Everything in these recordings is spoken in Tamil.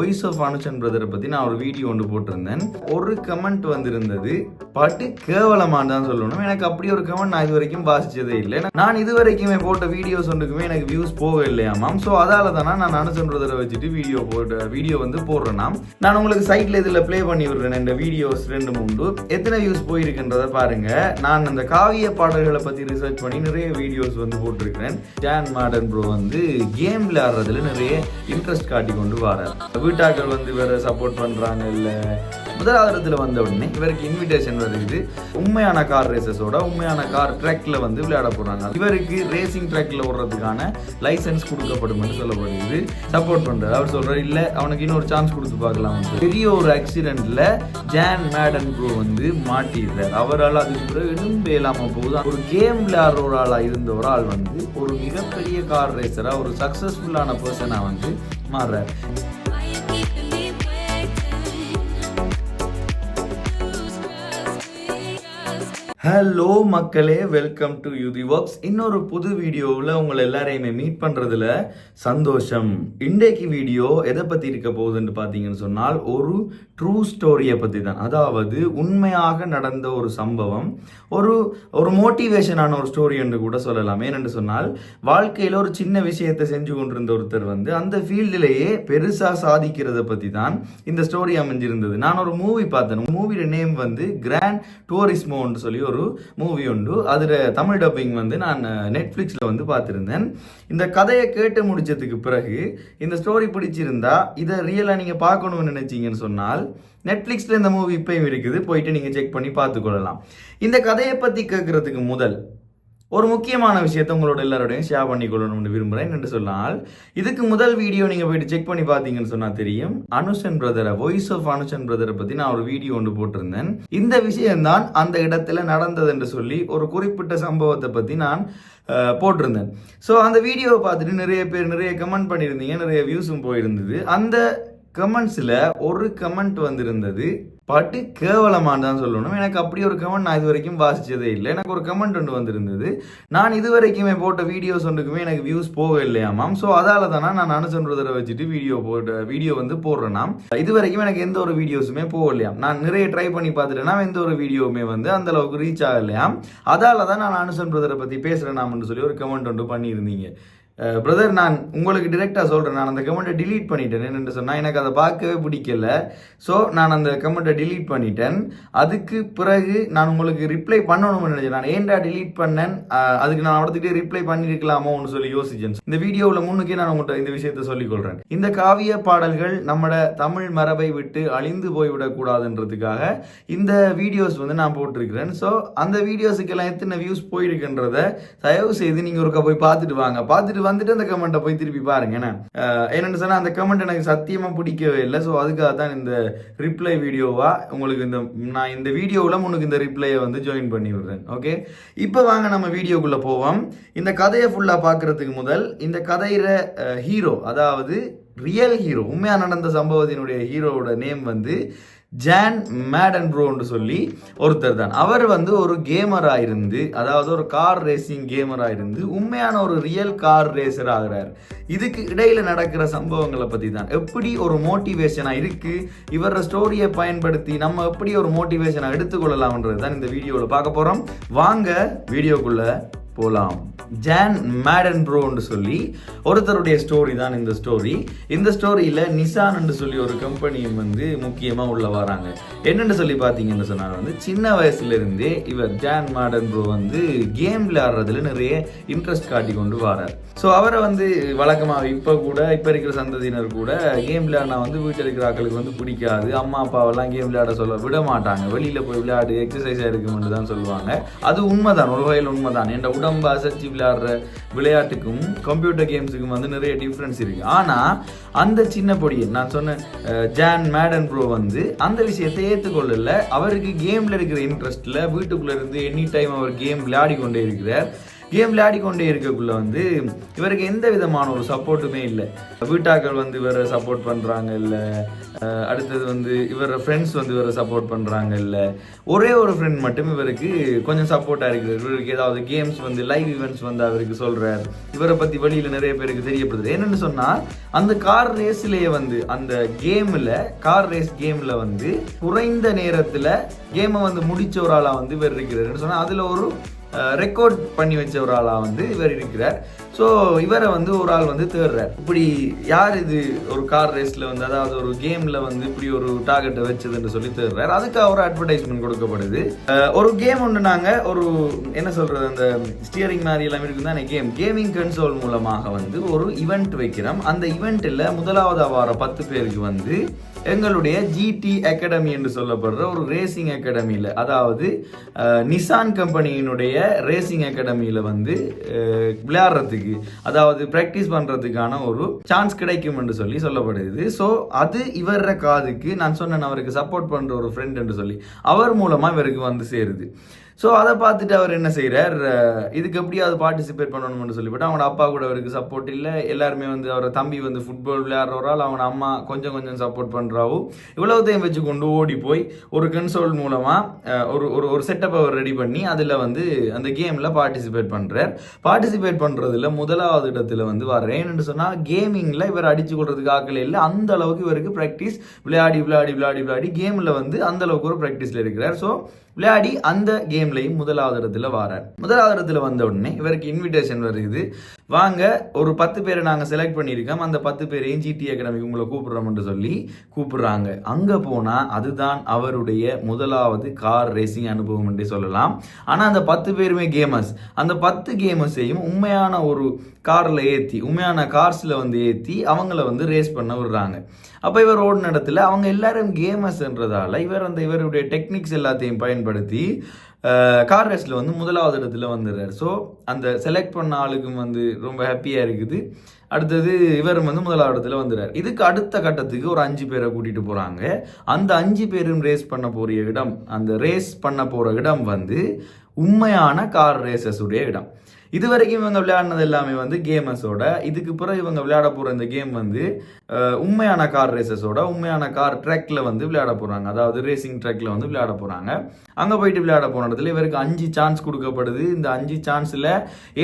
வாய்ஸ் ஆஃப் அனுஷன் பிரதரை பற்றி நான் ஒரு வீடியோ ஒன்று போட்டிருந்தேன். ஒரு கமெண்ட் வந்திருந்தது, பாட்டு கேவலமானு தான் சொல்லணும். எனக்கு அப்படி ஒரு கமெண்ட் நான் இது வரைக்கும் வாசிச்சதே இல்லை. நான் இது வரைக்குமே போட்ட வீடியோஸ் ஒன்றுக்குமே எனக்கு வியூஸ் போக இல்லையாமாம். ஸோ அதால தானே நான் அனுஷன் பிரதரை வச்சுட்டு வீடியோ வந்து போடுறேன்னா, நான் உங்களுக்கு சைட்ல இதில் ப்ளே பண்ணி விடுறேன். இந்த வீடியோஸ் 2-3 எத்தனை வியூஸ் போயிருக்குன்றதை பாருங்க. நான் அந்த காவிய பாடல்களை பற்றி ரிசர்ச் பண்ணி நிறைய வீடியோஸ் வந்து போட்டிருக்கிறேன். ஜான் மாடன் ப்ரோ வந்து கேம் விளையாடுறதுல நிறைய இன்ட்ரெஸ்ட் காட்டி கொண்டு வரார். வீட்டாக்கள் வந்து இவரை சப்போர்ட் பண்றாங்க. இல்லை முதலாவதுல வந்த உடனே இவருக்கு இன்விடேஷன் வருது. உண்மையான கார் ரேசஸோட உண்மையான கார் ட்ராக்ல வந்து விளையாட போறாங்க. இவருக்கு ரேசிங் ட்ராக்ல ஓடுறதுக்கான லைசன்ஸ் கொடுக்கப்படும் சொல்லப்படுது. சப்போர்ட் பண்றாரு. அவர் சொல்றாரு, இல்ல அவனுக்கு இன்னொரு சான்ஸ் கொடுத்து பார்க்கலாம். பெரிய ஒரு ஆக்சிடென்ட்ல ஜான் மேடன் ப்ரோ வந்து மாட்டிடுறாரு. அவரால் அதுக்கு பிறகு எலும்பே இல்லாம போகுது. ஒரு கேம் விளையாடுற ஒரு ஆளா இருந்த ஒரு ஆள் வந்து ஒரு மிகப்பெரிய கார் ரேசரா, ஒரு சக்சஸ்ஃபுல்லான பர்சனா வந்து மாறுறாரு. ஹலோ மக்களே, வெல்கம் டு யூதி ஒர்க்ஸ். இன்னொரு புது வீடியோவில் உங்களை எல்லாரையுமே மீட் பண்ணுறதுல சந்தோஷம். இன்றைக்கு வீடியோ எதை பற்றி இருக்க போகுதுன்னு பார்த்தீங்கன்னு சொன்னால், ஒரு ட்ரூ ஸ்டோரியை பற்றி தான். அதாவது உண்மையாக நடந்த ஒரு சம்பவம், ஒரு மோட்டிவேஷனான ஒரு ஸ்டோரி என்று கூட சொல்லலாம். ஏனென்று சொன்னால், வாழ்க்கையில் ஒரு சின்ன விஷயத்தை செஞ்சு கொண்டிருந்த ஒருத்தர் வந்து அந்த ஃபீல்டிலேயே பெருசாக சாதிக்கிறத பற்றி தான் இந்த ஸ்டோரி அமைஞ்சிருந்தது. நான் ஒரு மூவி பார்த்தேன். மூவியோட நேம் வந்து கிராண்ட் டூரிஸ்மோன்னு சொல்லி ஒரு மூவி உண்டு. அதுல தமிழ் டப்பிங் வந்து நான் நெட்ஃபிளிக்ஸ்ல வந்து பார்த்திருந்தேன். இந்த கதையை கேட்டு முடிச்சதுக்கு பிறகு இந்த ஸ்டோரி பிடிச்சிருந்தா இதை ரியலா நீங்க பார்க்கணும்னு நினைச்சீங்கன்னு சொன்னால் நெட்ஃபிளிக்ஸ்ல இந்த மூவி இப்பயும் இருக்குது, போயிட்டு நீங்க செக் பண்ணி பார்த்துக்கொள்ளலாம். இந்த கதையை பத்தி கேட்கறதுக்கு முதல் ஒரு முக்கியமான விஷயத்தை உங்களோட எல்லாரோடையும் ஷேர் பண்ணிக்கொள்ளணும்னு விரும்புகிறேன். என்று சொன்னால், இதுக்கு முதல் வீடியோ நீங்கள் போயிட்டு செக் பண்ணி பார்த்தீங்கன்னு சொன்னால் தெரியும். அனுஷன் பிரதரை, வாய்ஸ் ஆஃப் அனுஷன் பிரதரை பற்றி நான் ஒரு வீடியோ ஒன்று போட்டிருந்தேன். இந்த விஷயம்தான் அந்த இடத்துல நடந்தது என்று சொல்லி ஒரு குறிப்பிட்ட சம்பவத்தை பற்றி நான் போட்டிருந்தேன். ஸோ அந்த வீடியோவை பார்த்துட்டு நிறைய பேர் நிறைய கமெண்ட் பண்ணியிருந்தீங்க, நிறைய வியூஸும் போயிருந்தது. அந்த கமெண்ட்ஸில் ஒரு கமெண்ட் வந்திருந்தது, பாட்டு கேவலமானு தான் சொல்லணும். எனக்கு அப்படி ஒரு கமெண்ட் நான் இது வரைக்கும் வாசிச்சதே இல்லை. எனக்கு ஒரு கமெண்ட் ஒன்று வந்திருந்தது. நான் இது வரைக்குமே போட்ட வீடியோஸ் ஒன்றுக்குமே எனக்கு வியூஸ் போக இல்லையாமாம். ஸோ அதால தானே நான் அனுஷன் பிரதரை வச்சுட்டு வீடியோ வந்து போடுறேன்னா, இது வரைக்கும் எனக்கு எந்த ஒரு வீடியோஸுமே போகலையாம். நான் நிறைய ட்ரை பண்ணி பார்த்துட்டேன்னா எந்த ஒரு வீடியோவுமே வந்து அந்த அளவுக்கு ரீச் ஆகலையாம். அதால தான் நான் அனுஷன் பிரதரை பற்றி பேசுகிறேனாம்னு சொல்லி ஒரு கமெண்ட் ஒன்று பண்ணியிருந்தீங்க. பிரதர், நான் உங்களுக்கு டிரெக்டாக சொல்கிறேன், நான் அந்த கமெண்ட்டை டிலீட் பண்ணிட்டேன். என்னென்னு சொன்னால், எனக்கு அதை பார்க்கவே பிடிக்கல. ஸோ நான் அந்த கமெண்ட்டை டிலீட் பண்ணிட்டேன். அதுக்கு பிறகு நான் உங்களுக்கு ரிப்ளை பண்ணணும்னு நினைச்சேன். நான் ஏன்டா டிலீட் பண்ணேன், அதுக்கு நான் அவர்கிட்ட ரிப்ளை பண்ணியிருக்கலாமோன்னு சொல்லி யோசிச்சேன். இந்த வீடியோவில் முன்னுக்கே நான் உங்கள்கிட்ட இந்த விஷயத்த சொல்லிக்கொள்கிறேன். இந்த காவிய பாடல்கள் நம்மளோட தமிழ் மரபை விட்டு அழிந்து போய்விடக்கூடாதுன்றதுக்காக இந்த வீடியோஸ் வந்து நான் போட்டிருக்கிறேன். ஸோ அந்த வீடியோஸுக்கெல்லாம் எத்தனை வியூஸ் போயிருக்குன்றத தயவு செய்து நீங்கள் ஒருக்கா போய் பார்த்துட்டு வாங்க. பார்த்துட்டு வந்துட்டு அந்த கமெண்ட்டை போய் திருப்பி பாருங்க. என்னன்னு சொன்னா, அந்த கமெண்ட் எனக்கு சத்தியமா பிடிக்கவே இல்லை. ஸோ அதுக்காக தான் இந்த ரிப்ளை வீடியோவா உங்களுக்கு நான் இந்த வீடியோவில் முன்னுக்கு இந்த ரிப்ளையை வந்து ஜாயின் பண்ணி விடுறேன். ஓகே, இப்போ வாங்க நம்ம வீடியோக்குள்ள போவோம். இந்த கதையை ஃபுல்லா பார்க்கறதுக்கு முதல் இந்த கதையில ஹீரோ, அதாவது ரியல் ஹீரோ, உண்மையா நடந்த சம்பவத்தினுடைய ஹீரோவோட நேம் வந்து ஜான் மேடன் ப்ரோன்னு சொல்லி ஒருத்தர் தான். அவர் வந்து ஒரு கேமராக இருந்து, அதாவது ஒரு கார் ரேசிங் கேமராக இருந்து உண்மையான ஒரு ரியல் கார் ரேசர் ஆகிறார். இதுக்கு இடையில நடக்கிற சம்பவங்களை பற்றி தான், எப்படி ஒரு மோட்டிவேஷனாக இருக்கு, இவர ஸ்டோரியை பயன்படுத்தி நம்ம எப்படி ஒரு மோட்டிவேஷனாக எடுத்துக்கொள்ளலாம்ன்றது தான் இந்த வீடியோவில் பார்க்க போகிறோம். வாங்க வீடியோக்குள்ள போலாம். ஜான் மேடன் ப்ரோன்னு சொல்லி ஒருத்தருடைய ஸ்டோரி தான் இந்த ஸ்டோரி. இந்த ஸ்டோரியில நிசான் சொல்லி ஒரு கம்பெனியும் வந்து முக்கியமா உள்ள வராங்க. என்னன்னு சொல்லி பாத்தீங்கன்னு சொன்னா, வந்து சின்ன வயசுல இருந்தே இவர் ஜான் மேடன் ப்ரோ வந்து கேம் விளையாடுறதுல நிறைய இன்ட்ரெஸ்ட் காட்டி கொண்டு வரார். ஸோ அவரை வந்து வழக்கமாக இப்போ இருக்கிற சந்ததியினர் கூட கேம் விளையாடினா வந்து வீட்டில் இருக்கிற ஆட்களுக்கு வந்து பிடிக்காது. அம்மா அப்பாவெல்லாம் கேம் விளையாட சொல்ல விட மாட்டாங்க. வெளியில் போய் விளையாடு, எக்ஸசைஸாக இருக்குமென்று தான் சொல்லுவாங்க. அது உண்மைதான், ஒரு வகையில் உண்மைதான். என் உடம்பு அசைச்சு விளையாடுற விளையாட்டுக்கும் கம்ப்யூட்டர் கேம்ஸுக்கும் வந்து நிறைய டிஃப்ரென்ஸ் இருக்கு. ஆனால் அந்த சின்ன பொடியை நான் சொன்ன ஜான் மேடன் ப்ரோ வந்து அந்த விஷயத்தை ஏற்றுக்கொள்ளல. அவருக்கு கேமில் இருக்கிற இன்ட்ரெஸ்ட்டில் வீட்டுக்குள்ளே இருந்து எனி டைம் அவர் கேம் விளையாடி கொண்டே இருக்கிறார். கேம் விளையாடி கொண்டே இருக்கக்குள்ள வந்து இவருக்கு எந்த விதமான ஒரு சப்போர்ட்டுமே இல்லை. வீட்டாக்கள் வந்து இவரை சப்போர்ட் பண்ணுறாங்க இல்லை, அடுத்தது வந்து இவர ஃப்ரெண்ட்ஸ் வந்து இவரை சப்போர்ட் பண்ணுறாங்க இல்லை, ஒரே ஒரு ஃப்ரெண்ட் மட்டும் இவருக்கு கொஞ்சம் சப்போர்ட்டாக இருக்குது. இவருக்கு ஏதாவது கேம்ஸ் வந்து லைவ் ஈவெண்ட்ஸ் வந்து அவருக்கு சொல்கிறார், இவரை பற்றி வெளியில் நிறைய பேருக்கு தெரியப்படுது. என்னென்னு சொன்னால் அந்த கார் ரேஸ்லேயே வந்து அந்த கேமில் கார் ரேஸ் கேமில் வந்து குறைந்த நேரத்தில் கேமை வந்து முடிச்ச ஒரு ஆளாக வந்து இவர் இருக்கிறார் சொன்னால் அதில் ஒரு ரெக்கார்ட் பண்ணி வச்ச ஒரு ஆளாக வந்து இவர் இருக்கிறார். ஸோ இவரை வந்து ஒரு ஆள் வந்து தேடுறார். இப்படி யார் இது ஒரு கார் ரேஸில் வந்து அதாவது ஒரு கேமில் வந்து இப்படி ஒரு டார்கெட்டை வச்சதுன்னு சொல்லி தேடுறார். அதுக்கு ஒரு அட்வர்டைஸ்மெண்ட் கொடுக்கப்படுது. ஒரு கேம் ஒன்று நாங்கள் ஒரு என்ன சொல்கிறது அந்த ஸ்டியரிங் மாதிரி எல்லாம் இருக்கும் தானே கேமிங் கன்சோல் மூலமாக வந்து ஒரு ஈவெண்ட் வைக்கிறோம். அந்த ஈவெண்ட்டில் முதலாவது வார 10 பேருக்கு வந்து எங்களுடைய ஜிடி அகாடமி என்று சொல்லப்படுற ஒரு ரேசிங் அகாடமியில், அதாவது நிசான் கம்பெனியினுடைய ரேசிங் அகாடமியில் வந்து விளையாடுறதுக்கு அதாவது ப்ராக்டிஸ் பண்ணுறதுக்கான ஒரு சான்ஸ் கிடைக்கும் என்று சொல்லி சொல்லப்படுது. ஸோ அது இவர காதுக்கு நான் சொன்னேன் அவருக்கு சப்போர்ட் பண்ணுற ஒரு ஃப்ரெண்ட் என்று சொல்லி அவர் மூலமாக இவருக்கு வந்து சேருது. ஸோ அதை பார்த்துட்டு அவர் என்ன செய்கிறார், இதுக்கு எப்படியாவது பார்ட்டிசிபேட் பண்ணணும்னு சொல்லிவிட்டு அவனோட அப்பா கூட அவருக்கு சப்போர்ட் இல்லை. எல்லாருமே வந்து அவரோட தம்பி வந்து ஃபுட்பால் விளையாடுறவரால் அவனோட அம்மா கொஞ்சம் கொஞ்சம் சப்போர்ட் பண்ணுறாவும் இவ்வளவுத்தையும் வச்சு கொண்டு ஓடி போய் ஒரு கன்சோல் மூலமாக ஒரு செட்டப் அவர் ரெடி பண்ணி அதில் வந்து அந்த கேமில் பார்ட்டிசிபேட் பண்ணுறார். பார்ட்டிசிபேட் பண்ணுறதுல முதலாவது இடத்துல வந்து வர்றேன். ஏன்னு சொன்னால் கேமிங்கில் இவர் அடிச்சு கொள்றதுக்கு ஆக்கல இல்லை, அந்த அளவுக்கு இவருக்கு ப்ராக்டிஸ் விளையாடி கேமில் வந்து அந்த அளவுக்கு ஒரு ப்ராக்டிஸில் இருக்கிறார். ஸோ விளையாடி அந்த கேம்லையும் முதலாவது இடத்துல வரார். முதலாவது இடத்துல வந்த உடனே இவருக்கு இன்விடேஷன் வருது, வாங்க ஒரு 10 பேரை நாங்கள் செலக்ட் பண்ணியிருக்கோம், அந்த 10 பேரையும் ஜிடி அகாடமிக்கு உங்களை கூப்பிடுறோம்னு சொல்லி கூப்பிடுறாங்க. அங்கே போனால் அதுதான் அவருடைய முதலாவது கார் ரேசிங் அனுபவம் என்றே சொல்லலாம். ஆனால் அந்த 10 பேருமே கேமர்ஸ். அந்த 10 கேமர்ஸையும் உண்மையான ஒரு காரில் ஏற்றி உண்மையான கார்ஸில் வந்து ஏற்றி அவங்கள வந்து ரேஸ் பண்ண விடுறாங்க. அப்போ இவர் ஓடின இடத்துல அவங்க எல்லாரும் கேமர்ஸ்ன்றதால இவருடைய டெக்னிக்ஸ் எல்லாத்தையும் பயன்படுத்தி கார் ரேஸில் வந்து முதலாவது இடத்துல வந்துடுறார். ஸோ அந்த செலக்ட் பண்ண ஆளுக்கும் வந்து ரொம்ப ஹாப்பியாக இருக்குது. அடுத்தது இவர் வந்து முதலாவது இடத்துல வந்துடுறார். இதுக்கு அடுத்த கட்டத்துக்கு ஒரு 5 பேரை கூட்டிகிட்டு போகிறாங்க. அந்த 5 பேரும் ரேஸ் பண்ண போகிற இடம், அந்த ரேஸ் பண்ண போகிற இடம் வந்து உண்மையான கார் ரேசஸுடைய இடம். இது வரைக்கும் இவங்க விளையாடினது எல்லாமே வந்து கேமர்ஸோட. இதுக்கு பிறகு இவங்க விளையாட போகிற இந்த கேம் வந்து உண்மையான கார் ரேசஸோட உண்மையான கார் ட்ராக்ல வந்து விளையாட போகிறாங்க. அதாவது ரேசிங் ட்ராக்ல வந்து விளையாட போகிறாங்க. அங்கே போயிட்டு விளையாட போன இடத்துல இவருக்கு 5 சான்ஸ் கொடுக்கப்படுது. இந்த 5 சான்ஸில்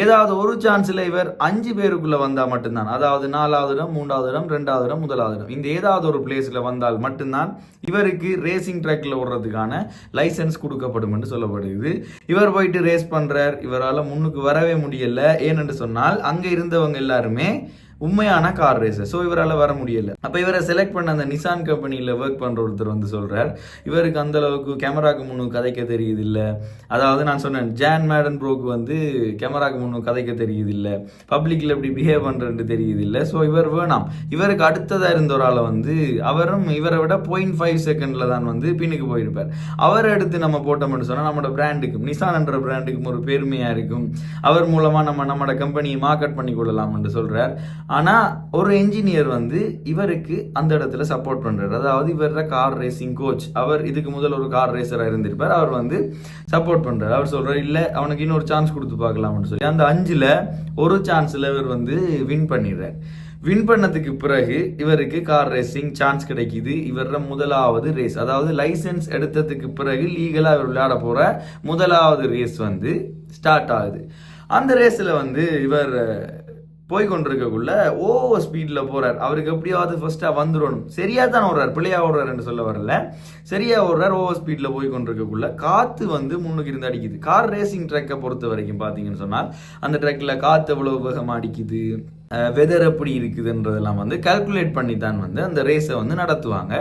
ஏதாவது ஒரு சான்ஸில் இவர் 5 பேருக்குள்ளே வந்தால் மட்டும்தான், அதாவது 4வது இடம், 3வது இடம், 2வது இடம், 1வது இடம், இந்த ஏதாவது ஒரு பிளேஸில் வந்தால் மட்டும்தான் இவருக்கு ரேசிங் ட்ராக்ல ஓடுறதுக்கான லைசன்ஸ் கொடுக்கப்படும் என்று சொல்லப்படுது. இவர் போயிட்டு ரேஸ் பண்ணுறார். இவரால் முன்னுக்கு வரவே முடியல. ஏனென்று சொன்னால் அங்க இருந்தவங்க எல்லாருமே உண்மையான கார் ரேசர். ஸோ இவரால் வர முடியல. அப்போ இவரை செலக்ட் பண்ண அந்த நிசான் கம்பெனியில் ஒர்க் பண்ணுற ஒருத்தர் வந்து சொல்கிறார், இவருக்கு அந்த அளவுக்கு கேமராக்கு முன்னுக்கு கதைக்க தெரியுது இல்லை. அதாவது நான் சொன்னேன் ஜான் மேடன் ப்ரோக்கு வந்து கேமராக்கு முன்னுக்கு கதைக்க தெரியுது இல்லை, பப்ளிக்கில் எப்படி பிஹேவ் பண்ணுறது தெரியுது இல்லை. ஸோ இவர் வேணாம். இவருக்கு அடுத்ததாக இருந்த ஒரு ஆளை வந்து அவரும் இவரை விட 0.5 செகண்டில் தான் வந்து பின்னுக்கு போயிருப்பார். அவரை எடுத்து நம்ம போட்டோம்னு சொன்னால் நம்மளோட பிராண்டுக்கும் நிசான் என்ற பிராண்டுக்கும் ஒரு பெருமையாக இருக்கும். அவர் மூலமாக நம்மளோட கம்பெனியை மார்க்கெட் பண்ணி கொள்ளலாம் என்று சொல்கிறார். ஆனால் ஒரு என்ஜினியர் வந்து இவருக்கு அந்த இடத்துல சப்போர்ட் பண்ணுறாரு. அதாவது இவர கார் ரேசிங் கோச், அவர் இதுக்கு முதல் ஒரு கார் ரேசராக இருந்திருப்பார். அவர் வந்து சப்போர்ட் பண்ணுறாரு. அவர் சொல்கிறார், இல்லை அவனுக்கு இன்னொரு சான்ஸ் கொடுத்து பார்க்கலாம்னு சொல்லி அந்த 5ல் ஒரு சான்ஸில் இவர் வந்து வின் பண்ணிடுறார். வின் பண்ணதுக்கு பிறகு இவருக்கு கார் ரேசிங் சான்ஸ் கிடைக்குது. இவர முதலாவது ரேஸ், அதாவது லைசன்ஸ் எடுத்ததுக்கு பிறகு லீகலாக இவர் விளையாட போகிற முதலாவது ரேஸ் வந்து ஸ்டார்ட் ஆகுது. அந்த ரேஸில் வந்து இவர் போய் கொண்டிருக்கக்குள்ள ஓவர் ஸ்பீடில் போகிறார். அவருக்கு எப்படியாவது ஃபர்ஸ்ட்டாக வந்துடணும். சரியாக தான் ஓடுறார், பிள்ளையாக ஓடுறாருன்னு சொல்ல வரல, சரியாக ஓடுறார். ஓவர் ஸ்பீடில் போய் கொண்டிருக்கக்குள்ள காற்று வந்து முன்னுக்கு இருந்து அடிக்குது. கார் ரேசிங் ட்ராக்கை பொறுத்த வரைக்கும் பார்த்தீங்கன்னு சொன்னால் அந்த ட்ராக்கில் காற்று எவ்வளோ வேகமாக அடிக்குது, வெதர் எப்படி இருக்குதுன்றதெல்லாம் வந்து கால்குலேட் பண்ணி தான் வந்து அந்த ரேஸை வந்து நடத்துவாங்க.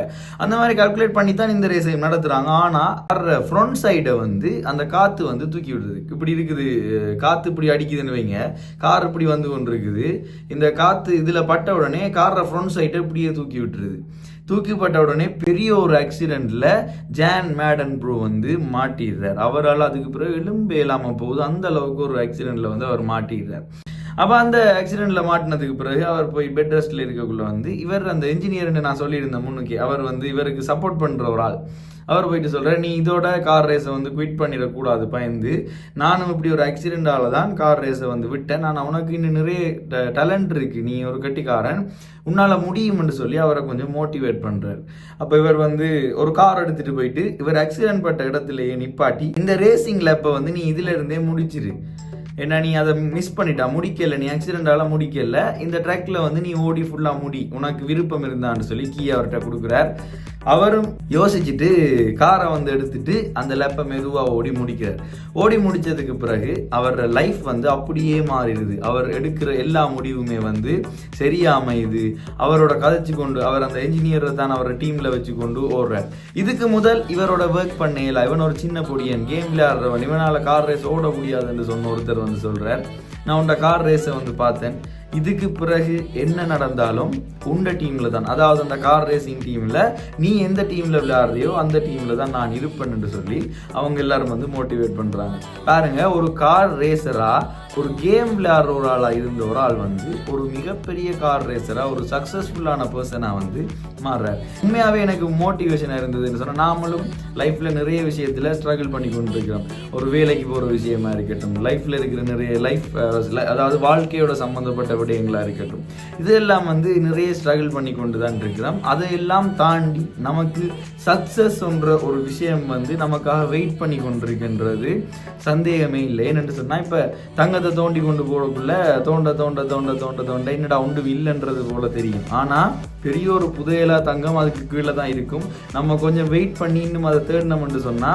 அந்த மாதிரி கால்குலேட் பண்ணி தான் இந்த ரேஸை நடத்துகிறாங்க. ஆனால் ஃப்ரண்ட் சைடை வந்து அந்த காற்று வந்து தூக்கி விடுறது. இப்படி இருக்குது, காற்று இப்படி அடிக்குதுன்னு வைங்க, கார் இப்படி வந்து கொண்டு இருக்குது. இந்த காற்று இதில் பட்ட உடனே காரை ஃப்ரண்ட் சைடை இப்படியே தூக்கி விட்டுருது. தூக்கிப்பட்ட உடனே பெரிய ஒரு ஆக்சிடென்ட்ல ஜான் மேடன் ப்ரோ வந்து மாட்டிடுறார். அவரால் அதுக்கு பிறகு எலும்பே இல்லாமல் போகுது. அந்த அளவுக்கு ஒரு ஆக்சிடென்ட்ல வந்து அவர் மாட்டிடுறார். அப்போ அந்த ஆக்சிடென்ட்டில் மாட்டினதுக்கு பிறகு அவர் போய் பெட் ரெஸ்ட்டில் இருக்கக்குள்ள வந்து இவர் அந்த என்ஜினியர்னு நான் சொல்லியிருந்தேன் முன்னுக்கு, அவர் வந்து இவருக்கு சப்போர்ட் பண்ணுற ஒரு ஆள், அவர் போயிட்டு சொல்கிறார், நீ இதோட கார் ரேஸை வந்து குவிட் பண்ணிடக்கூடாது பயந்து, நானும் இப்படி ஒரு ஆக்சிடென்டால தான் கார் ரேஸை வந்து விட்டேன், நான் உனக்கு இன்னும் நிறைய டேலண்ட் இருக்குது, நீ ஒரு கட்டிக்காரன், உன்னால் முடியும்னு சொல்லி அவரை கொஞ்சம் மோட்டிவேட் பண்ணுறார். அப்போ இவர் வந்து ஒரு கார் எடுத்துகிட்டு போயிட்டு இவர் ஆக்சிடென்ட் பட்ட இடத்துலையே நிப்பாட்டி, இந்த ரேசிங் லேப்பை வந்து நீ இதில் இருந்தே முடிச்சிரு, ஏன்னா நீ அதை மிஸ் பண்ணிட்டா, முடிக்கல, நீ ஆக்சிடென்டால முடிக்கல, இந்த ட்ராக்ல வந்து நீ ஓடி ஃபுல்லாக முடி, உனக்கு விருப்பம் இருந்தான்னு சொல்லி கீ அவர்கிட்ட கொடுக்குறார். அவரும் யோசிச்சுட்டு காரை வந்து எடுத்துட்டு அந்த லேப்பை மெதுவாக ஓடி முடிக்கிறார். ஓடி முடிச்சதுக்கு பிறகு அவரோட லைஃப் வந்து அப்படியே மாறிடுது. அவர் எடுக்கிற எல்லா முடிவுமே வந்து சரியா அமையுது. அவரோட கதைச்சு கொண்டு அவர் அந்த என்ஜினியரை தான் அவரோட டீம்ல வச்சு கொண்டு ஓடுறார். இதுக்கு முதல் இவரோட ஒர்க் பண்ணல, இவன் ஒரு சின்ன பொடியன், கேம் விளையாடுறவன், இவனால கார் ரேஸ் ஓட முடியாதுன்னு சொன்ன ஒருத்தர் வந்து சொல்றார், நான் உன்ட கார் ரேஸை வந்து பார்த்தேன், இதுக்கு பிறகு என்ன நடந்தாலும் உண்ட டீம்ல தான், அதாவது அந்த கார் ரேசிங் டீம்ல நீ எந்த டீம்ல விளையாடுறியோ அந்த டீம்ல தான் நான் இருப்பேன்னு சொல்லி அவங்க எல்லாரும் வந்து மோட்டிவேட் பண்றாங்க. பாருங்க, ஒரு கார் ரேசரா, ஒரு கேம் விளையாடுற ஒரு ஆளா இருந்த ஒரு ஆள் வந்து ஒரு மிகப்பெரிய கார் ரேசரா, ஒரு சக்சஸ்ஃபுல்லான பர்சனா வந்து மாறுறாரு. உண்மையாவே எனக்கு மோட்டிவேஷனா இருந்ததுன்னு சொன்னா, நாமளும் லைஃப்ல நிறைய விஷயத்துல ஸ்ட்ரகிள் பண்ணி கொண்டு இருக்கிறோம். ஒரு வேலைக்கு போற விஷயமா இருக்கட்டும், லைஃப்ல இருக்கிற நிறைய அதாவது வாழ்க்கையோட சம்பந்தப்பட்ட விடயங்களா இருக்கட்டும், இதெல்லாம் வந்து நிறைய ஸ்ட்ரகிள் பண்ணி கொண்டு தான் இருக்கிறோம். அதையெல்லாம் தாண்டி நமக்கு சக்சஸ் என்ற ஒரு விஷயம் வந்து நமக்காக வெயிட் பண்ணி கொண்டிருக்கின்றது சந்தேகமே இல்லை. ஏன்னு சொன்னா, இப்ப தங்கத்தை தோண்டி கொண்டு போறதுக்குள்ள தோண்ட தோண்ட தோண்ட தோண்ட தோண்ட என்னடா உண்டு இல்லைன்றது போல தெரியும். ஆனா பெரிய ஒரு புதையலா தங்கம் அதுக்கு கீழே தான் இருக்கும். நம்ம கொஞ்சம் வெயிட் பண்ணி இன்னும் அதை தேடினோம்னு சொன்னா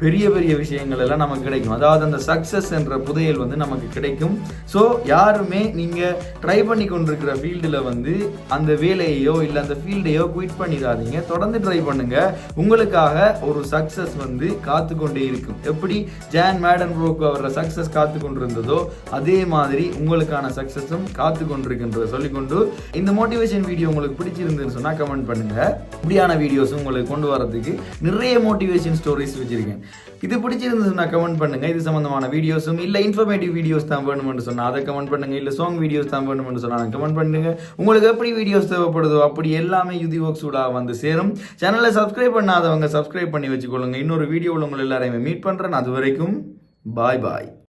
பெரிய பெரிய விஷயங்கள் எல்லாம் நமக்கு கிடைக்கும். அதாவது அந்த சக்சஸ் என்ற புதையல் வந்து நமக்கு கிடைக்கும். ஸோ யாருமே நீங்கள் ட்ரை பண்ணி கொண்டிருக்கிற ஃபீல்டில் வந்து அந்த வேலையோ இல்லை அந்த ஃபீல்டையோ குவிட் பண்ணிடாதீங்க, தொடர்ந்து ட்ரை பண்ணுங்க. உங்களுக்காக ஒரு சக்சஸ் வந்து காத்து கொண்டே இருக்கும். எப்படி ஜான் மேடன் ப்ரோக்கு அவரோட சக்சஸ் காத்து கொண்டிருந்ததோ அதே மாதிரி உங்களுக்கான சக்சஸும் காத்து கொண்டிருக்கின்றத சொல்லிக்கொண்டு, இந்த மோட்டிவேஷன் வீடியோ உங்களுக்கு பிடிச்சிருந்துன்னு சொன்னால் கமெண்ட் பண்ணுங்க. இப்படியான வீடியோஸும் உங்களுக்கு கொண்டு வரதுக்கு நிறைய மோட்டிவேஷன் ஸ்டோரிஸ் வச்சிருக்கேன். இது பிடிச்சிருந்ததுன்னா கமெண்ட் பண்ணுங்க. இது சம்பந்தமான வீடியோஸும் இல்லை இன்ஃபர்மேட்டிவ் வீடியோஸ் தான் வேணும்னு சொன்னா அதை கமெண்ட் பண்ணுங்க. இல்லை சாங் வீடியோஸ் தான் வேணும்னு சொன்னா கமெண்ட் பண்ணுங்க. உங்களுக்கு எப்படி வீடியோஸ் தேவைப்படுதோ அப்படி எல்லாமே யுதி ஒர்க்ஸோட வந்து சேரும். சேனலை சப்ஸ்கிரைப் பண்ணாதவங்க சப்ஸ்கிரைப் பண்ணி வச்சுக்கொள்ளுங்க. இன்னொரு வீடியோவில் உங்களை எல்லாரையுமே மீட் பண்றேன். அது வரைக்கும் பாய் பாய்.